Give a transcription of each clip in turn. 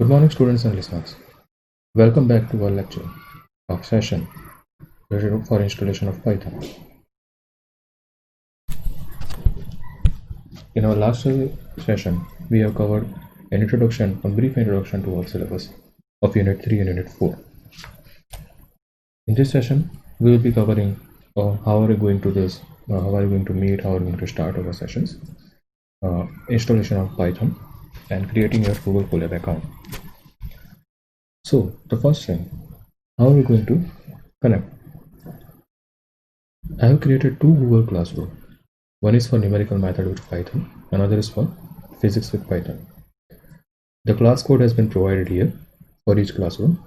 Good morning, students and listeners. Welcome back to our lecture of session for installation of Python. In our last session, we have covered a brief introduction to our syllabus of Unit 3 and Unit 4. In this session, we will be covering how are we going to this, how are we going to meet, how are we going to start our sessions, installation of Python, and creating your Google Colab account. So the first thing, how are we going to connect? I have created two Google Classroom. One is for numerical method with Python, another is for physics with Python. The class code has been provided here for each classroom.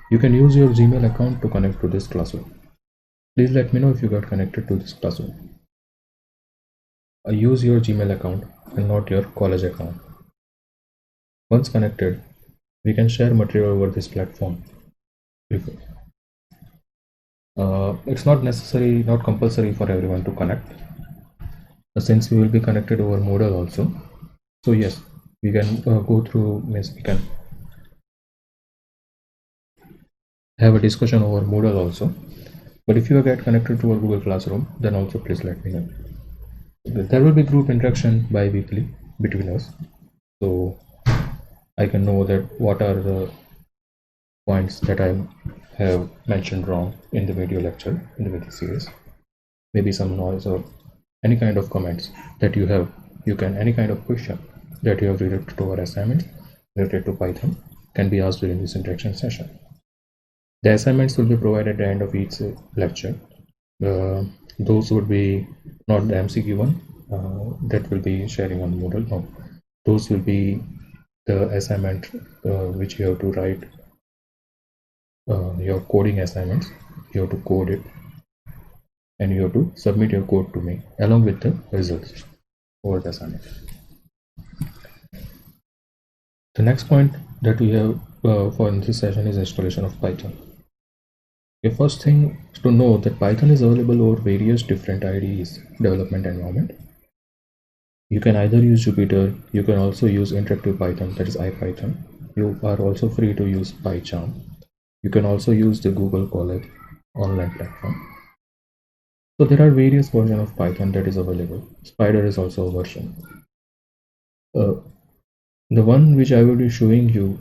You can use your Gmail account to connect to this classroom. Please let me know if you got connected to this classroom. Use your Gmail account and not your college account. Once connected, we can share material over this platform. It's not compulsory for everyone to connect, since we will be connected over Moodle also. So yes, we can we can have a discussion over Moodle also. But if you get connected to our Google Classroom, then also please let me know. There will be group interaction bi-weekly between us, so I can know that what are the points that I have mentioned wrong in the video lecture, in the video series. Maybe some noise or any kind of comments that you have. Any kind of question that you have related to our assignments related to Python can be asked during this interaction session. The assignments will be provided at the end of each lecture. Those would be not the MCQ one that will be sharing on Moodle. No, those will be the assignment which you have to write. Your coding assignments, you have to code it and you have to submit your code to me along with the results over the assignment. The next point that we have for this session is installation of Python. The first thing is to know that Python is available over various different IDEs development environment. You can either use Jupyter, you can also use interactive Python, that is IPython. You are also free to use PyCharm. You can also use the Google Colab online platform. So there are various versions of Python that is available. Spider is also a version. The one which I will be showing you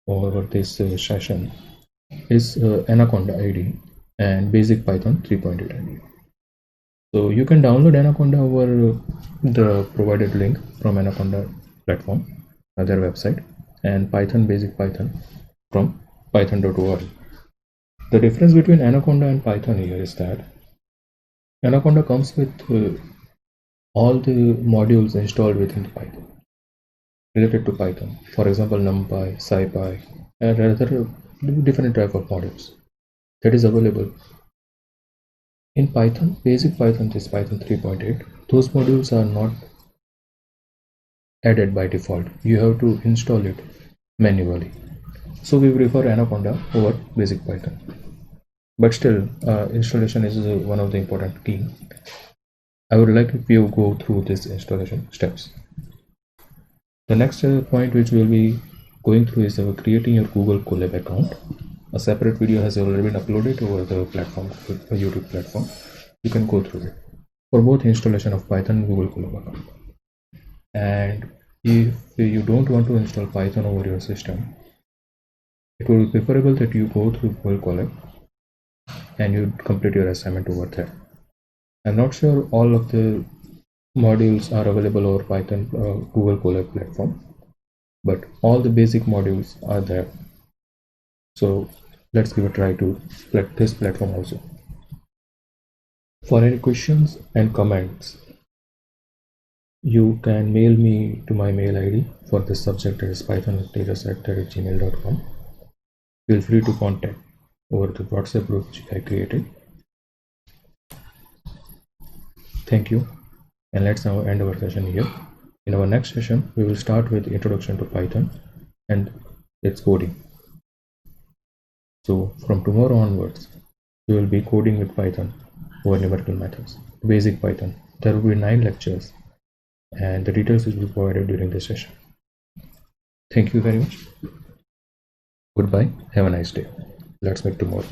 over this session is Anaconda IDE and Basic Python 3.8 IDE. So you can download Anaconda over the provided link from Anaconda platform, their website, and Basic Python from python.org. The difference between Anaconda and Python here is that Anaconda comes with all the modules installed within the Python related to Python. For example, NumPy, SciPy, and other different type of modules that is available. In Python, Basic Python is Python 3.8. Those modules are not added by default. You have to install it manually. So we prefer Anaconda over Basic Python. But still, installation is one of the important key. I would like if you go through this installation steps. The next point which we will be going through is creating your Google Colab account. A separate video has already been uploaded over the platform, YouTube platform. You can go through it for both installation of Python and Google Colab account. And if you don't want to install Python over your system, it will be preferable that you go through Google Colab and you complete your assignment over there. I'm not sure all of the modules are available over Python Google Colab platform, but all the basic modules are there. So let's give a try to this platform also. For any questions and comments, you can mail me to my mail ID for this subject, that is python@gmail.com. Feel free to contact over the WhatsApp group which I created. Thank you, and let's now end our session here. In our next session, we will start with introduction to Python and its coding. So from tomorrow onwards, we will be coding with Python over numerical methods, Basic Python. There will be 9 lectures, and the details will be provided during this session. Thank you very much. Goodbye. Have a nice day. Let's meet tomorrow.